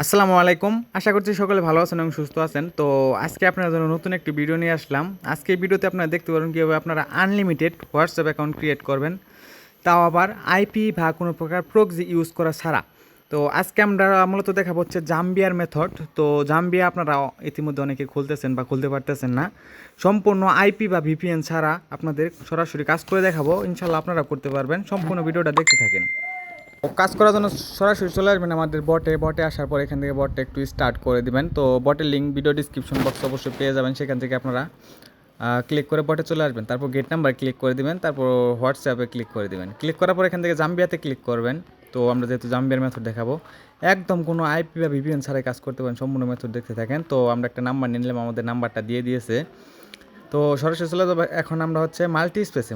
আসসালামু আলাইকুম। আশা করছি সকলে ভালো আছেন এবং সুস্থ আছেন। তো আজকে আপনার জন্য নতুন একটি ভিডিও নিয়ে আসলাম। আজকে এই ভিডিওতে আপনারা দেখতে পারবেন কীভাবে আপনারা আনলিমিটেড হোয়াটসঅ্যাপ অ্যাকাউন্ট ক্রিয়েট করবেন, তাও আবার আইপি বা কোনো প্রকার প্রক্সি ইউজ করা ছাড়া। তো আজকে আমরা মূলত দেখাবো হচ্ছে জাম্বিয়ার মেথড। তো জাম্বিয়া আপনারা ইতিমধ্যে অনেকে খুলতেছেন বা খুলতে পারতেছেন না। সম্পূর্ণ আইপি বা ভিপিএন ছাড়া আপনাদের সরাসরি কাজ করে দেখাবো, ইনশাল্লাহ আপনারা করতে পারবেন। সম্পূর্ণ ভিডিওটা দেখতে থাকেন। কাজ করার জন্য সরাসরি চলে আসবেন আমাদের বটে আসার পর এখান থেকে বটটা একটু স্টার্ট করে দিবেন। তো বটের লিঙ্ক ভিডিও ডিসক্রিপশন বক্স অবশ্যই পেয়ে যাবেন, সেখান থেকে আপনারা ক্লিক করে বটে চলে আসবেন। তারপর গেট নাম্বার ক্লিক করে দিবেন, তারপর হোয়াটসঅ্যাপে ক্লিক করে দিবেন। ক্লিক করার পর এখান থেকে জাম্বিয়াতে ক্লিক করবেন। তো আমরা যেহেতু জাম্বিয়ার মেথড দেখাবো, একদম কোনো আইপি বা ভিপিএন ছাড়াই কাজ করতে পারেন, সম্পূর্ণ মেথড দেখতে থাকেন। তো আমরা একটা নাম্বার নিয়ে নিলাম, আমাদের নাম্বারটা দিয়ে দিয়েছে। তো সরাসরি চলে যাবো। এখন আমরা হচ্ছে মাল্টি স্পেস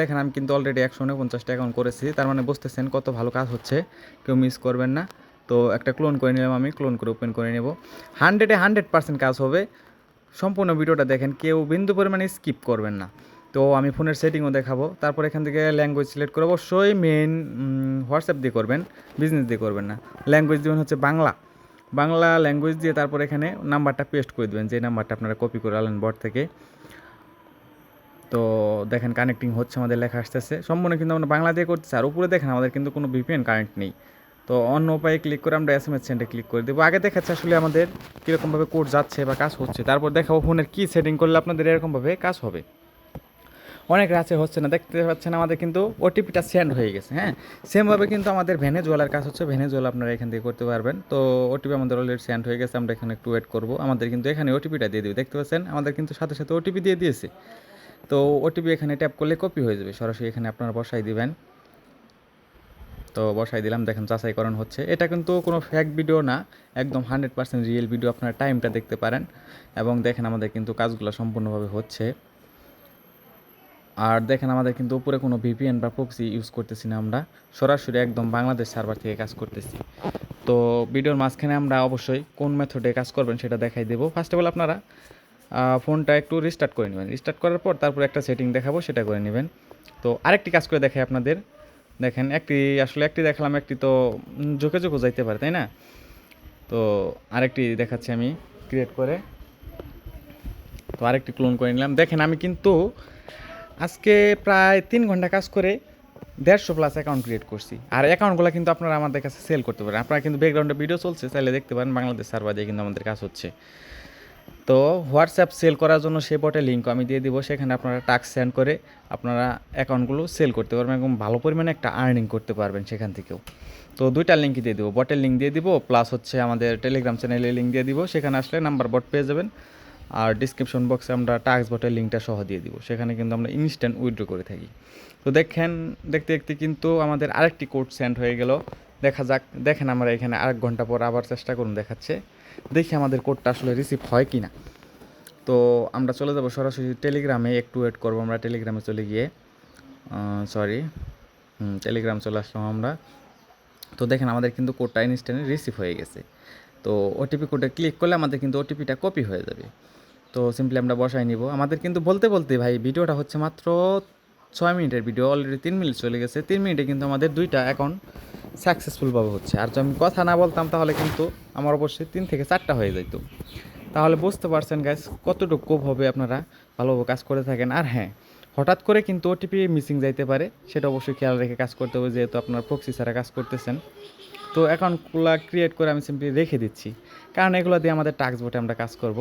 দেখেন, আমি কিন্তু অলরেডি 149টা অ্যাকাউন্ট করেছি, তার মানে বুঝতেছেন কত ভালো কাজ হচ্ছে, কেউ মিস করবেন না। তো একটা ক্লোন করে নিলাম, আমি ক্লোন করে ওপেন করে নেব। 100% কাজ হবে। সম্পূর্ণ ভিডিওটা দেখেন, কেউ বিন্দু পরিমাণে স্কিপ করবেন না। তো আমি ফোনের সেটিংও দেখাবো। তারপর এখান থেকে ল্যাঙ্গুয়েজ সিলেক্ট করে অবশ্যই মেন হোয়াটসঅ্যাপ দিয়ে করবেন, বিজনেস দিয়ে করবেন না। ল্যাঙ্গুয়েজ দেবেন হচ্ছে বাংলা ল্যাঙ্গুয়েজ দিয়ে, তারপর এখানে নাম্বারটা পেস্ট করে দেবেন, যে নাম্বারটা আপনারা কপি করে আনলেন বট থেকে। তো দেখেন কানেক্টিং হচ্ছে, আমাদের লেখা আসতেছে। সম্পূর্ণ কিন্তু আমরা বাংলা দিয়ে করতেছি। আর উপরে দেখেন আমাদের কিন্তু কোনো ভিপিএন কানেক্ট নেই। তো অন্য উপায়ে ক্লিক করে আমরা এসএমএস সেন্ডে ক্লিক করে দেবো। আগে দেখাচ্ছে আসলে আমাদের কীরকমভাবে কোড যাচ্ছে বা কাজ হচ্ছে, তারপর দেখাবো ফোনের কী সেটিং করলে আপনাদের এরকমভাবে কাজ হবে। অনেক রাছে হচ্ছে না, দেখতে পাচ্ছেন আমাদের কিন্তু ওটিপিটা সেন্ড হয়ে গেছে। হ্যাঁ, সেমভাবে কিন্তু আমাদের ভেনেজুয়েলার কাজ হচ্ছে, ভেনেজুয়েলা আপনারা এখান থেকে করতে পারবেন। তো ওটিপি আমাদের অলরেডি সেন্ড হয়ে গেছে, আমরা এখানে একটু ওয়েট করবো। আমাদের কিন্তু এখানে ওটিপিটা দিয়ে দেবে, দেখতে পাচ্ছেন আমাদের কিন্তু সাথে সাথে ওটিপি দিয়ে দিয়েছে। তো ওটিপি এখানে ট্যাপ করলে কপি হয়ে যাবে, সরাসরি এখানে আপনারা বসাই দিবেন। তো বসাই দিলাম, দেখেন যাচাইকরণ হচ্ছে। এটা কিন্তু কোনো ফেক ভিডিও না, একদম 100% রিয়েল ভিডিও। আপনারা টাইমটা দেখতে পারেন এবং দেখেন আমাদের কিন্তু কাজগুলো সম্পূর্ণভাবে হচ্ছে। আর দেখেন আমাদের কিন্তু উপরে কোনো ভিপিএন বা প্রক্সি ইউজ করতেছি না, আমরা সরাসরি একদম বাংলাদেশ সার্ভার থেকে কাজ করতেছি। তো ভিডিওর মাঝখানে আমরা অবশ্যই কোন মেথডে কাজ করবেন সেটা দেখাই দেবো। ফার্স্ট অফ অল আপনারা ফোনটা একটু রিস্টার্ট করে নেবেন। রিস্টার্ট করার পর তারপর একটা সেটিং দেখাবো, সেটা করে নেবেন। তো আরেকটি কাজ করে দেখাই আপনাদের। দেখেন একটি দেখালাম, একটি তো ঝুঁকে যাইতে পারে, তাই না? তো আরেকটি দেখাচ্ছি আমি ক্রিয়েট করে। তো আরেকটি ক্লোন করে নিলাম। দেখেন আমি কিন্তু আজকে প্রায় 3 ঘন্টা কাজ করে 150+ অ্যাকাউন্ট ক্রিয়েট করছি। আর অ্যাকাউন্টগুলো কিন্তু আপনারা আমাদের কাছে সেল করতে পারেন। আপনারা কিন্তু ব্যাকগ্রাউন্ডে ভিডিও চলছে, চাইলে দেখতে পারেন। বাংলাদেশ সার্ভার দিয়ে কিন্তু আমাদের কাজ হচ্ছে। তো হোয়াটসঅ্যাপ সেল করার জন্য সে বটে লিঙ্ক আমি দিয়ে দিব, সেখানে আপনারা টাস্ক সেন্ড করে আপনারা অ্যাকাউন্টগুলো সেল করতে পারবেন এবং ভালো পরিমাণে একটা আর্নিং করতে পারবেন সেখান থেকেও। তো দুইটা লিঙ্কই দিয়ে দিব, বটের লিঙ্ক দিয়ে দিব, প্লাস হচ্ছে আমাদের টেলিগ্রাম চ্যানেলের লিঙ্ক দিয়ে দিব। সেখানে আসলে নাম্বার বট পেয়ে যাবেন। আর ডিসক্রিপশন বক্সে আমরা টাস্ক বটের লিঙ্কটা সহ দিয়ে দিব, সেখানে কিন্তু আমরা ইনস্ট্যান্ট উইথড্র করে থাকি। তো দেখতে দেখতে কিন্তু আমাদের আরেকটি কোড সেন্ড হয়ে গেল। দেখা যাক, দেখেন আমরা এখানে 1 ঘন্টা পর আবার চেষ্টা করুন, দেখাচ্ছে। দেখি আমাদের কোডটা আসলে রিসিভ হয় কি না। তো আমরা চলে যাব সরাসরি টেলিগ্রামে, একটু ওয়েট করবো। আমরা টেলিগ্রামে চলে গিয়ে টেলিগ্রাম চলে আসলাম আমরা। তো দেখেন আমাদের কিন্তু কোডটা ইনস্ট্যান্টলি রিসিভ হয়ে গেছে। তো ওটিপি কোডে ক্লিক করলে আমাদের কিন্তু ওটিপিটা কপি হয়ে যাবে। তো সিম্পলি আমরা বসাই নিব। আমাদের কিন্তু বলতে ভাই ভিডিওটা হচ্ছে মাত্র 6 মিনিটের ভিডিও, অলরেডি 3 মিনিট চলে গেছে। 3 মিনিটে কিন্তু আমাদের 2টা অ্যাকাউন্ট সাকসেসফুলভাবে হচ্ছে। আর যদি আমি কথা না বলতাম তাহলে কিন্তু আমার অবশ্যই 3 থেকে 4টা হয়ে যেত। তাহলে বুঝতে পারছেন গাইস কতটুকু হবে আপনারা ভালোভাবে কাজ করে থাকেন। আর হ্যাঁ, হঠাৎ করে কিন্তু ওটিপি মিসিং যাইতে পারে, সেটা অবশ্যই খেয়াল রেখে কাজ করতে হবে, যেহেতু আপনার প্রক্সি ছাড়া কাজ করতেছেন। তো অ্যাকাউন্টগুলো ক্রিয়েট করে আমি সিম্পলি রেখে দিচ্ছি, কারণ এগুলো দিয়ে আমাদের টাস্ক বটে আমরা কাজ করব।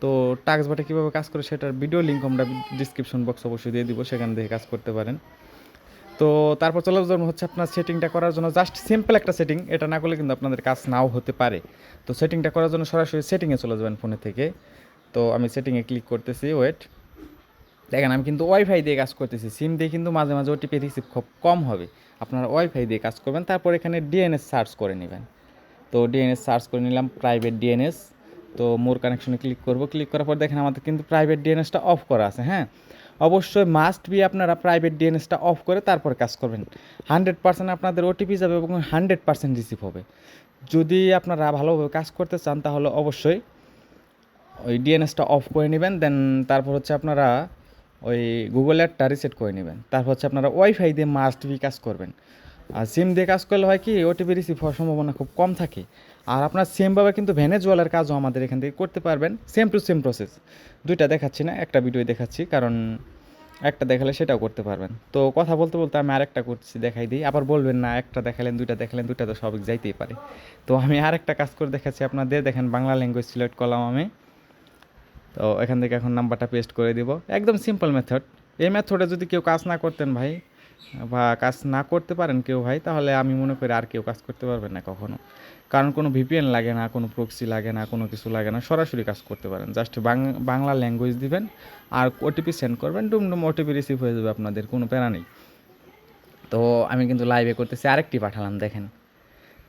তো টাস্ক বটে কীভাবে কাজ করে সেটার ভিডিও লিঙ্ক আমরা ডিসক্রিপশন বক্স অবশ্যই দিয়ে দিব, সেখান থেকে কাজ করতে পারেন। তো তারপর চলে যাবেন হচ্ছে আপনার সেটিংটা করার জন্য, জাস্ট সিম্পল একটা সেটিং। এটা না করলে কিন্তু আপনাদের কাজ নাও হতে পারে। তো সেটিংটা করার জন্য সরাসরি সেটিংয়ে চলে যাবেন ফোনে থেকে। তো আমি সেটিংয়ে ক্লিক করতেছি, ওয়েট। দেখেন আমি কিন্তু ওয়াইফাই দিয়ে কাজ করতেছি, সিম দিয়ে কিন্তু মাঝে মাঝে ওটিপি রিসিভ খুব কম হবে। আপনারা ওয়াইফাই দিয়ে কাজ করবেন। তারপর এখানে ডিএনএস সার্চ করে নেবেন। তো ডিএনএস সার্চ করে নিলাম, প্রাইভেট ডিএনএস। তো মোর কানেকশনে ক্লিক করব। ক্লিক করার পর দেখেন আমাদের কিন্তু প্রাইভেট ডিএনএসটা অফ করা আছে। হ্যাঁ, অবশ্যই মাস্ট বি আপনারা প্রাইভেট ডিএনএসটা অফ করে তারপর কাজ করবেন। 100% আপনাদের ওটিপি যাবে এবং 100% রিসিভ হবে। যদি আপনারা ভালোভাবে কাজ করতে চান তাহলে অবশ্যই ওই ডিএনএসটা অফ করে নেবেন। দেন তারপর হচ্ছে আপনারা ওই গুগল অ্যাডটা রিসেট করে নেবেন। তারপর হচ্ছে আপনারা ওয়াইফাই দিয়ে মাস্ট বি কাজ করবেন। আর সিম দিয়ে কাজ করলে হয় কি, ওটিপি রিসিভ হওয়ার সম্ভাবনা খুব কম থাকে। আর আপনার সেমভাবে কিন্তু ভেনেজুয়েলার কাজও আমাদের এখান থেকে করতে পারবেন, সেম টু সেম প্রসেস। দুইটা দেখাচ্ছি না, একটা ভিডিও দেখাচ্ছি, কারণ একটা দেখালে সেটাও করতে পারবেন। তো কথা বলতে বলতে আমি আরেকটা করছি, দেখাই দিই, আবার বলবেন না একটা দেখালেন দুইটা তো সব যাইতেই পারে। তো আমি আরেকটা কাজ করে দেখাচ্ছি আপনাদের, দেখেন বাংলা ল্যাঙ্গুয়েজ সিলেক্ট করলাম আমি। তো এখান থেকে এখন নাম্বারটা পেস্ট করে দিব, একদম সিম্পল মেথড। এই মেথডে যদি কেউ কাজ না করতেন ভাই, বা কাজ না করতে পারেন কেউ ভাই, তাহলে আমি মনে করি আর কেউ কাজ করতে পারবেন না কখনো। কারণ কোনো ভিপিএন লাগে না, কোনো প্রক্সি লাগে না, কোনো কিছু লাগে না, সরাসরি কাজ করতে পারেন। জাস্ট বাংলা ল্যাঙ্গুয়েজ দিবেন আর ওটিপি সেন্ড করবেন, ডুমডুম ওটিপি রিসিভ হয়ে যাবে, আপনাদের কোনো প্যারা নেই। তো আমি কিন্তু লাইভে করতেছি, আরেকটি পাঠালাম দেখেন।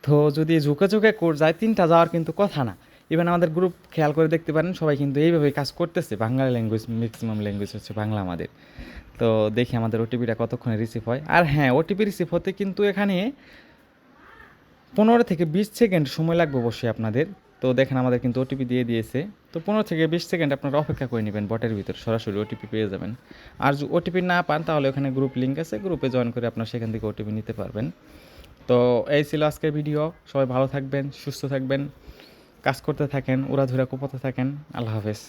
তো যদি ঝুঁকে ঝুঁকে যায়, 3টা যাওয়ার কিন্তু কথা না। ইভেন আমাদের গ্রুপ খেয়াল করে দেখতে পারেন, সবাই কিন্তু এইভাবেই কাজ করতেছে। বাংলা ল্যাঙ্গুয়েজ, ম্যাক্সিমাম ল্যাঙ্গুয়েজ হচ্ছে বাংলা আমাদের। তো দেখি আমাদের ওটিপিটা কতক্ষণে রিসিভ হয়। আর হ্যাঁ, ওটিপি রিসিভ হতে কিন্তু এখানে 15 থেকে 20 সেকেন্ড সময় লাগবে অবশ্যই আপনাদের। তো দেখেন আমাদের কিন্তু ওটিপি দিয়ে দিয়েছে। তো 15 থেকে 20 সেকেন্ড আপনারা অপেক্ষা করে নেবেন, বটের ভিতর সরাসরি ওটিপি পেয়ে যাবেন। আর যদি ওটিপি না পান, তাহলে ওখানে গ্রুপ লিঙ্ক আছে, গ্রুপে জয়েন করে আপনারা সেখান থেকে ওটিপি নিতে পারবেন। তো এই ছিল আজকের ভিডিও। সবাই ভালো থাকবেন, সুস্থ থাকবেন, কাজ করতে থাকেন, উড়াধুরা কোপাতে থাকেন। আল্লাহ হাফেজ।